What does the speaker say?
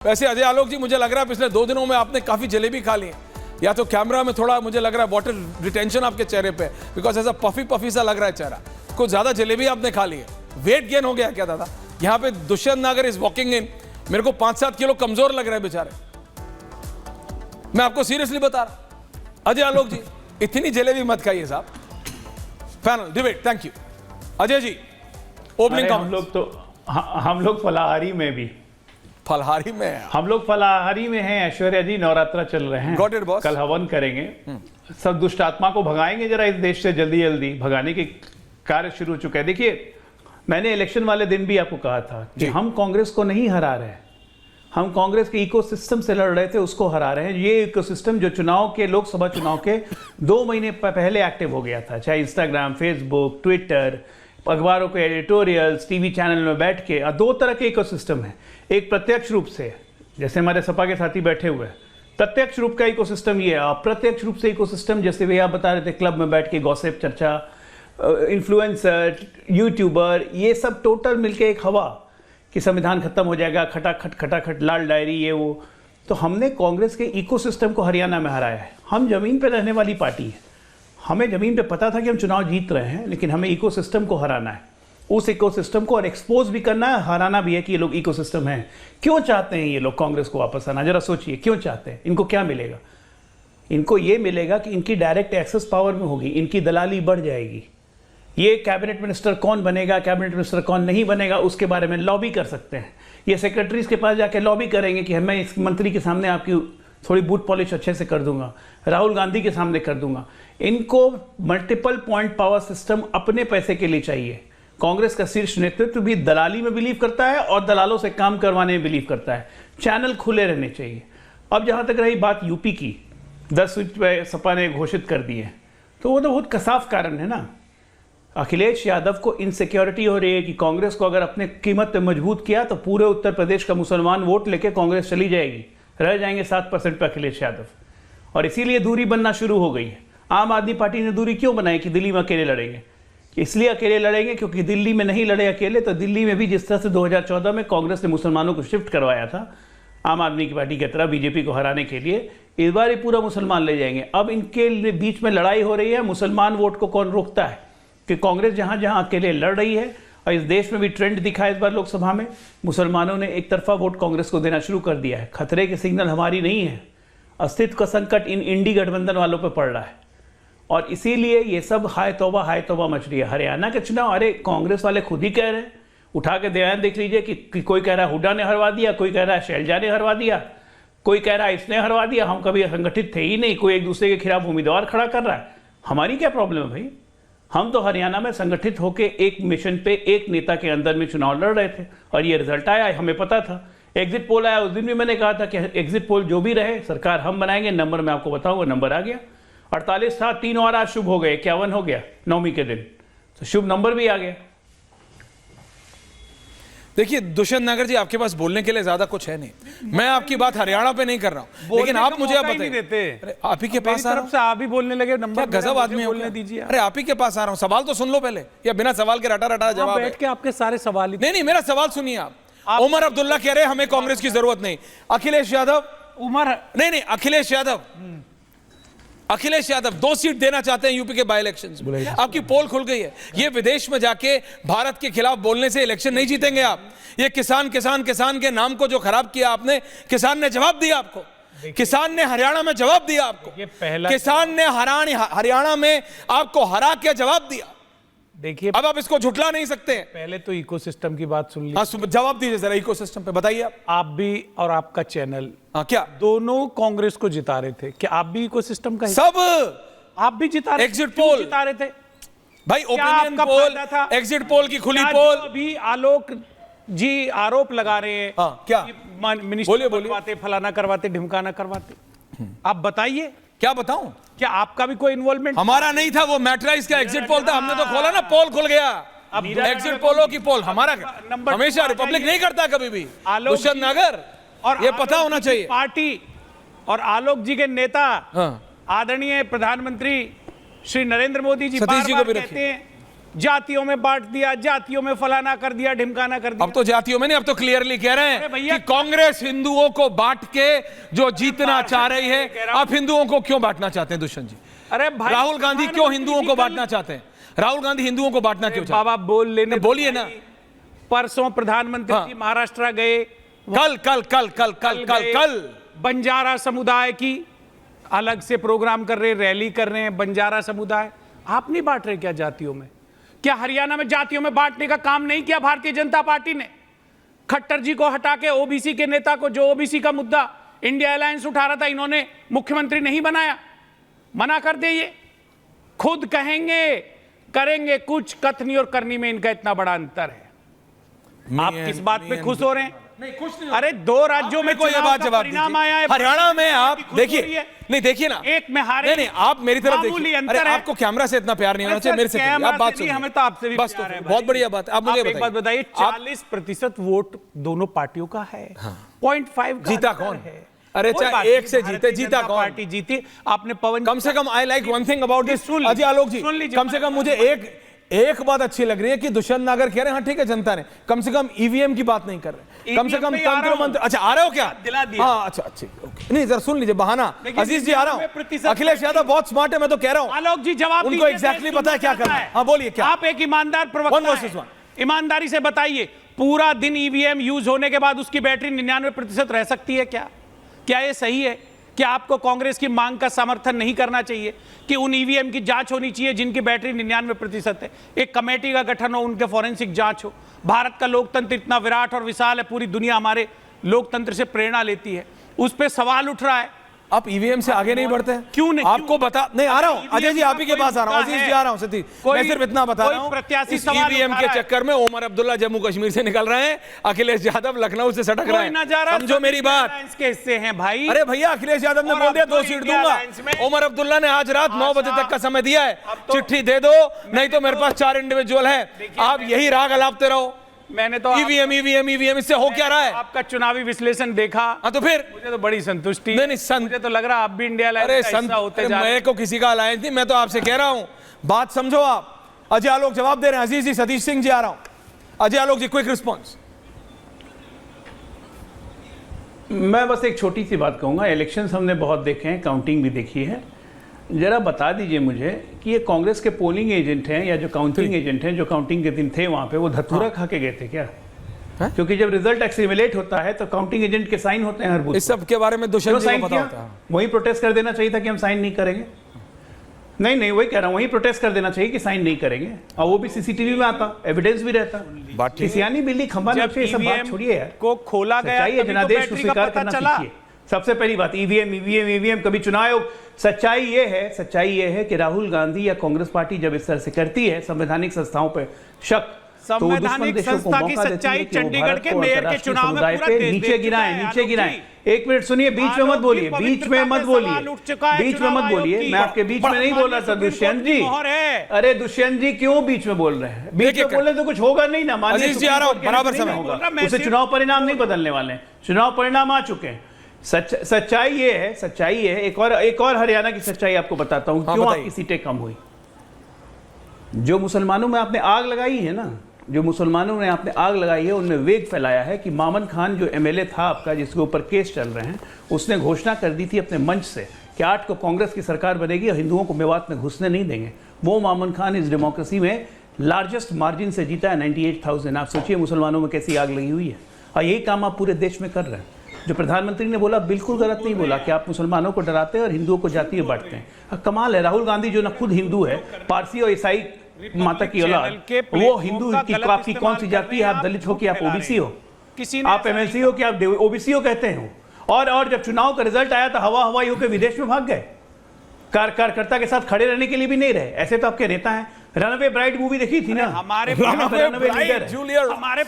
वैसे अजय आलोक जी, मुझे लग रहा है पिछले 2 दिनों में आपने काफी जलेबी खा ली है, या तो कैमरा में थोड़ा मुझे लग रहा है वाटर रिटेंशन आपके चेहरे पे, बिकॉज ऐसा पफी पफी सा लग रहा है चेहरा, कुछ ज्यादा जलेबी आपने खा ली है। वेट गेन हो गया क्या दादा? यहाँ पे दुष्यंत नागर इज वॉकिंग इन, मेरे को 5-7 किलो कमजोर लग रहे हैं बेचारे, मैं आपको सीरियसली बता रहा। अजय आलोक जी, इतनी जलेबी मत खाइए साहब। Panel debate, thank you. Ajay ji, opening comments. हम लोग फलाहारी में भी फलहारी में हम लोग फलाहारी में हैं। ऐश्वर्या जी, नवरात्रा चल रहे हैं। Got it, boss. कल हवन करेंगे, सब दुष्ट आत्मा को भगाएंगे जरा इस देश से, जल्दी जल्दी भगाने के कार्य शुरू हो चुके हैं। देखिए, मैंने इलेक्शन वाले दिन भी आपको कहा था कि हम कांग्रेस को नहीं हरा रहे हैं, हम कांग्रेस के इकोसिस्टम से लड़ रहे थे, उसको हरा रहे हैं। ये इकोसिस्टम जो चुनाव के, लोकसभा चुनाव के 2 महीने पहले एक्टिव हो गया था, चाहे इंस्टाग्राम, फेसबुक, ट्विटर, अखबारों के एडिटोरियल्स, टीवी चैनल में बैठ के। 2 तरह के इकोसिस्टम है। एक प्रत्यक्ष रूप से, जैसे हमारे सपा के साथी बैठे हुए हैं, प्रत्यक्ष रूप का इकोसिस्टम ये है। अप्रत्यक्ष रूप से इकोसिस्टम, जैसे भैया आप बता रहे थे, क्लब में बैठ के गॉसिप चर्चा, इन्फ्लुएंसर, यूट्यूबर, ये सब टोटल मिलके एक हवा कि संविधान खत्म हो जाएगा, खटाखट लाल डायरी, ये वो। तो हमने कांग्रेस के इकोसिस्टम को हरियाणा में हराया है। हम जमीन पे रहने वाली पार्टी है, हमें जमीन पे पता था कि हम चुनाव जीत रहे हैं, लेकिन हमें इकोसिस्टम को हराना है, उस इकोसिस्टम को और एक्सपोज भी करना है, हराना भी है कि ये लोग इकोसिस्टम हैं। क्यों चाहते हैं ये लोग कांग्रेस को वापस आना? जरा सोचिए, क्यों चाहते हैं? इनको क्या मिलेगा? इनको ये मिलेगा कि इनकी डायरेक्ट एक्सेस पावर में होगी, इनकी दलाली बढ़ जाएगी। ये कैबिनेट मिनिस्टर कौन बनेगा, कैबिनेट मिनिस्टर कौन नहीं बनेगा, उसके बारे में लॉबी कर सकते हैं। ये सेक्रेटरीज के पास जाके लॉबी करेंगे कि मैं इस मंत्री के सामने आपकी थोड़ी बूथ पॉलिश अच्छे से कर दूंगा, राहुल गांधी के सामने कर दूंगा। इनको मल्टीपल पॉइंट पावर सिस्टम अपने पैसे के लिए चाहिए। कांग्रेस का शीर्ष नेतृत्व भी दलाली में बिलीव करता है और दलालों से काम करवाने में बिलीव करता है। चैनल खुले रहने चाहिए। अब जहां तक रही बात यूपी की, 10 सीट पे सपा ने घोषित कर दी है, तो वो तो बहुत कसाफ कारण है ना। अखिलेश यादव को इनसिक्योरिटी हो रही है कि कांग्रेस को अगर अपने कीमत पे मजबूत किया तो पूरे उत्तर प्रदेश का मुसलमान वोट लेके कांग्रेस चली जाएगी, रह जाएंगे 7% पे अखिलेश यादव, और इसीलिए दूरी बनना शुरू हो गई है। आम आदमी पार्टी ने दूरी क्यों बनाई कि दिल्ली में अकेले लड़ेंगे? इसलिए अकेले लड़ेंगे क्योंकि दिल्ली में नहीं लड़े अकेले तो दिल्ली में भी जिस तरह से 2014 में कांग्रेस ने मुसलमानों को शिफ्ट करवाया था आम आदमी की पार्टी की तरह बीजेपी को हराने के लिए, इस बार ये पूरा मुसलमान ले जाएंगे। अब इनके बीच में लड़ाई हो रही है, मुसलमान वोट को कौन रोकता है कि कांग्रेस जहां जहां अकेले लड़ रही है, और इस देश में भी ट्रेंड दिखा है इस बार लोकसभा में, मुसलमानों ने एक तरफा वोट कांग्रेस को देना शुरू कर दिया है। खतरे के सिग्नल हमारी नहीं है, अस्तित्व का संकट इन इंडी गठबंधन वालों पर पड़ रहा है, और इसीलिए ये सब हाय तौबा मच रही है। हरियाणा के चुनाव, अरे कांग्रेस वाले खुद ही कह रहे हैं, उठा के ध्यान देख लीजिए कि कोई कह रहा है हुड्डा ने हरवा दिया, कोई कह रहा है शैलजा ने हरवा दिया, कोई कह रहा है इसने हरवा दिया, हम कभी संगठित थे ही नहीं, कोई एक दूसरे के खिलाफ उम्मीदवार खड़ा कर रहा है। हमारी क्या प्रॉब्लम है भाई? हम तो हरियाणा में संगठित होकर एक मिशन पे, एक नेता के अंदर में चुनाव लड़ रहे थे, और ये रिजल्ट आया, हमें पता था। एग्जिट पोल आया, उस दिन भी मैंने कहा था कि एग्जिट पोल जो भी रहे, सरकार हम बनाएंगे। नंबर मैं आपको बताऊंगा, नंबर आ गया 48 था, 3 और आज शुभ हो गए, 51 हो गया नवमी के दिन, तो शुभ नंबर भी आ गया। देखिए दुष्यंत नागर जी, आपके पास बोलने के लिए ज्यादा कुछ है नहीं, मैं आपकी बात हरियाणा पे नहीं कर रहा हूं, लेकिन आप मुझे आप बताइए। आप ही के पास आ रहा हूं, आप ही बोलने लगे, नंबर गजब आदमी बोलने दीजिए। अरे आप ही के पास आ रहा हूं, सवाल तो सुन लो पहले, या बिना सवाल के रटा जवाब बैठ के आपके सारे सवाल। नहीं, मेरा सवाल सुनिए आप। उमर अब्दुल्ला कह रहे हैं हमें कांग्रेस की जरूरत नहीं, अखिलेश यादव, नहीं, अखिलेश यादव 2 सीट देना चाहते हैं यूपी के बाई इलेक्शंस में। आपकी पोल खुल गई है, ये विदेश में जाके भारत के खिलाफ बोलने से इलेक्शन नहीं जीतेंगे आप। ये किसान के नाम को जो खराब किया आपने, किसान ने जवाब दिया आपको, किसान ने हरियाणा में जवाब दिया आपको, किसान ने हरियाणा में आपको हरा के जवाब दिया। देखिए, अब आप इसको झुठला नहीं सकते। पहले तो इकोसिस्टम की बात सुन ली। हाँ, जवाब दीजिए जरा इकोसिस्टम पे, बताइए आप भी और आपका चैनल, क्या दोनों कांग्रेस को जिता रहे थे? क्या आप भी इकोसिस्टम का सब आप भी जिता रहे? एग्जिट पोल जिता रहे थे भाई, ओपिनियन पोल, एग्जिट पोल की खुली पोल। अभी आलोक जी आरोप लगा रहे हैं, क्या मिनिस्टर बनवाते, फलाना करवाते, ढिमकाना करवाते। आप बताइए, क्या बताऊं? क्या आपका भी कोई इन्वॉल्वमेंट? हमारा नहीं था, वो मैट्राइज का एग्जिट पोल था, हमने तो खोला ना, पोल खुल गया। अब एग्जिट पोलों की पोल हमारा हमेशा रिपब्लिक नहीं करता कभी भी। दुष्यंत नागर, और ये पता होना चाहिए। पार्टी और आलोक जी के नेता आदरणीय प्रधानमंत्री श्री नरेंद्र मोदी जी बार-बार कहते हैं जातियों में बांट दिया, जातियों में फलाना कर दिया, ढिमकाना कर दिया। अब तो जातियों में नहीं, अब तो क्लियरली कह रहे अरे हैं भैया, कि कांग्रेस हिंदुओं को बांट के जो जीतना चाह रही है। आप हिंदुओं को क्यों बांटना चाहते हैं दुष्यंत जी? अरे भाई, राहुल गांधी क्यों हिंदुओं को बांटना चाहते हैं? राहुल गांधी हिंदुओं को बांटना क्यों चाहते बाबा बोल लेने हैं? बोलिए ना। परसों प्रधानमंत्री हाँ। जी महाराष्ट्र गए, कल कल कल कल कल कल गए, कल बंजारा समुदाय की अलग से प्रोग्राम कर रहे, रैली कर रहे हैं। बंजारा समुदाय आप नहीं बांट रहे क्या जातियों में? क्या हरियाणा में जातियों में बांटने का काम नहीं किया भारतीय जनता पार्टी ने? खट्टर जी को हटा के ओबीसी के नेता को, जो ओबीसी का मुद्दा इंडिया अलायंस उठा रहा था, इन्होंने मुख्यमंत्री नहीं बनाया। मना कर दे, ये खुद कहेंगे करेंगे कुछ, कथनी और करनी में इनका इतना बड़ा अंतर है। आप किस बात पे खुश हो रहे हैं? नहीं, कुछ नहीं। अरे 2 राज्यों में को ये चुनाव बात का जवाब परिणाम दीजिए। आया है। हरियाणा में आप खुश हो रही देखिए, है। नहीं देखिए ना, एक में हारे, नहीं नहीं, आप मेरी तरफ मामूली देखिए। अंतर अरे है। आपको कैमरा से इतना प्यार नहीं होना चाहिए, मेरे से करिए। आप बात सुनिए, हमें तो आपसे भी बस, प्यार है बहुत भाई। बढ़िया बात। आप मुझे एक बात बताइए, 40% वोट दोनों पार्टियों का है। 0.5 का जीता अंतर कौन? है। अरे कोई चाहे बात एक नहीं, से जीते, भारतीय जीता जनता कौन? पार्टी जीती। आपने पवन, कम से कम I like one thing about this, सुन लीजिए, अजय आलोक जी, सुन लीजिए। कम से कम मुझे एक बात अच्छी लग रही है कि दुष्यंत नागर कह रहे हैं हाँ ठीक है, जनता ने कम से कम ईवीएम की बात नहीं कर रहे, कम से कम EVM पे आ रहा तंत्र हूं। मंत्र। अच्छा आ रहे हो क्या? दिला दिया। हाँ अच्छा अच्छा, ओके। नहीं जरा सुन लीजिए, बहाना। देखिए, अजीज जी आ रहा 99% हूँ। अखिलेश यादव बहुत स्मार्ट है, मैं तो कह रहा हूँ। आलोक जी जवाब उनको दीजिए, exactly देश पता है क्या सुनना करना है। चाहता हाँ, बोलिए क्या? आप एक ईमानदार One प्रवक्ता versus हैं। one। ईमानदारी से बताइए, पूरा दिन ईवीएम यूज होने के बाद उसकी बैटरी 99% रह सकती है क्या? क्या ये सही है? क्या आपको कांग्रेस की मांग का समर्थन नहीं करना चाहिए कि उन ईवीएम की जांच होनी चाहिए जिनकी बैटरी 99% है? एक कमेटी का गठन हो, उनके फॉरेंसिक जांच हो। भारत का लोकतंत्र इतना विराट और विशाल है, पूरी दुनिया हमारे लोकतंत्र से प्रेरणा लेती है। उस पर सवाल उठ रहा है, आप ईवीएम से आगे नहीं बढ़ते हैं? क्यों नहीं? आपको बता नहीं, आ रहा हूँ अजय जी, आप ही के पास आ रहा हूँ। कोई अजीज जी आ रहा हूँ, सतीश, कोई- मैं सिर्फ इतना बता कोई रहा हूँ, प्रत्याशी इस सवाल ईवीएम उठा के रहा है। चक्कर में ओमर अब्दुल्ला जम्मू कश्मीर से निकल रहे हैं, अखिलेश यादव लखनऊ से सटक रहे कोई नजारा हैं। समझो मेरी बात। अलायंस के हिस्से हैं भाई। अरे भैया, अखिलेश यादव ने और बोल दिया अब 2 तो सीट इंडिया दूंगा। अलायंस में- ओमर अब्दुल्ला ने आज रात 9 बजे तक का समय दिया है, तो- चिट्ठी दे दो, नहीं तो मेरे पास 4 इंडिविजुअल है। आप यही राग अलापते रहो, मैंने तो ईवीएम ईवीएम ईवीएम, इससे हो क्या रहा है? आपका चुनावी विश्लेषण देखा, हाँ तो फिर मुझे तो बड़ी संतुष्टि। नहीं, नहीं, मुझे तो लग रहा आप भी इंडिया अरे अलायंस का हिस्सा होते जा रहे मैं हैं। को किसी का अलायंस नहीं, मैं तो आपसे कह रहा हूं, बात समझो आप। अजय आलोक जवाब दे रहे हैं। अजीज जी, सतीश सिंह जी आ रहा हूं। अजय आलोक जी, क्विक रिस्पॉन्स। मैं बस एक छोटी सी बात कहूँगा। इलेक्शंस हमने बहुत देखे हैं, काउंटिंग भी देखी है। जरा बता दीजिए मुझे कि ये कांग्रेस के पोलिंग एजेंट हैं या जो काउंटिंग एजेंट हैं, जो काउंटिंग के दिन थे वहाँ पे, वो धतूरा खा के गए थे क्या? क्योंकि जब रिजल्ट एक्सिमुलेट होता है तो काउंटिंग एजेंट के साइन होते हैं हर बूथ इस सब के बारे में दुष्यंत जी को पता होता है। वही प्रोटेस्ट कर देना चाहिए था कि हम साइन नहीं करेंगे। नहीं नहीं, वही कह रहा हूँ, वही प्रोटेस्ट कर देना चाहिए कि साइन नहीं करेंगे, और वो भी सीसीटीवी में आता, एविडेंस भी रहता। बात ठीक है। सियानी बिल्ली खंबा जब नक्शे, ये सब बात EVM छोड़िए यार। को खोला गया, सच्चाई है, तभी तो जनादेश को बैटरी का स्वीकार पता करना चला। सीखिए। सबसे पहली बात, ईवीएम ईवीएम ईवीएम, कभी चुनाव आयोग। सच्चाई ये है कि राहुल गांधी या कांग्रेस पार्टी जब इस तरह से करती है संवैधानिक संस्थाओं पर शक, तो दुश्मन संवैधानिक देशों को संस्था की मौका देती सच्चाई है कि वो चंडीगढ़ भारत के को मेयर के अंतर्राष्ट्रीय चुनाव में समुदाय पूरा पे देश नीचे देख गिराएं, चुका है। नीचे आलोक गिराएं। जी, एक मिनट सुनिए, बीच में आलोक मत जी, बोलिए, बीच में पवित्रता मत पे बोलिए, सवाल उठ चुका है बीच में चुनाव मत आयोग बोलिए। की। मैं आपके बीच में नहीं बोल रहा था सुप्रीम दुष्यंत कोर्ट जी। की मोहर है। अरे दुष्यंत जी क्यों बीच में बोल रहे हैं? बीच में बोलने तो कुछ होगा नहीं ना। मानिए अजीज जी आ रहा हूं, सुप्रीम कोर्ट बराबर के नहीं समय होगा। होगा। मैं उसे सिर्फ- चुनाव परिणाम नहीं बदलने वाले हैं, चुनाव परिणाम आ चुके हैं। सच्चाई ये है, एक और हरियाणा की सच्चाई आपको बताता हूँ, हाँ, क्यों बताइए। आपकी सीटें कम हुई। जो मुसलमानों में आपने आग लगाई है ना, जो मुसलमानों ने आपने आग लगाई है, उनमें वेग फैलाया है कि मामन खान जो एमएलए था आपका, जिसके ऊपर केस चल रहे हैं, उसने घोषणा कर दी थी अपने मंच से कि 8 को कांग्रेस की सरकार बनेगी और हिंदुओं को मेवात में घुसने नहीं देंगे। वो मामन खान इस डेमोक्रेसी में लार्जेस्ट मार्जिन से जीता है, 98,000। आप सोचिए मुसलमानों में कैसी आग लगी हुई है, और यही काम आप पूरे देश में कर रहे हैं। जो प्रधानमंत्री ने बोला बिल्कुल गलत नहीं बोला कि आप मुसलमानों को डराते हैं और हिंदुओं को जातीय बांटते हैं। कमाल है, राहुल गांधी जो ना खुद हिंदू है, पारसी और ईसाई माता की औलाद, वो हिंदू की आपकी कौन सी जाति है? आप दलित हो कि आप ओबीसी हो? आप एमएलसी हो कि आप ओबीसी हो कहते हो? और जब चुनाव का रिजल्ट आया तो हवा हवाई होकर विदेश में भाग गए, कार्यकर्ता के साथ खड़े रहने के लिए भी नहीं रहे। ऐसे तो आपके नेता हैं। रनअवे ब्राइड मूवी देखी थी ना? हमारे रनअवे लीडर ब्राइड है। जूलियर, हमारे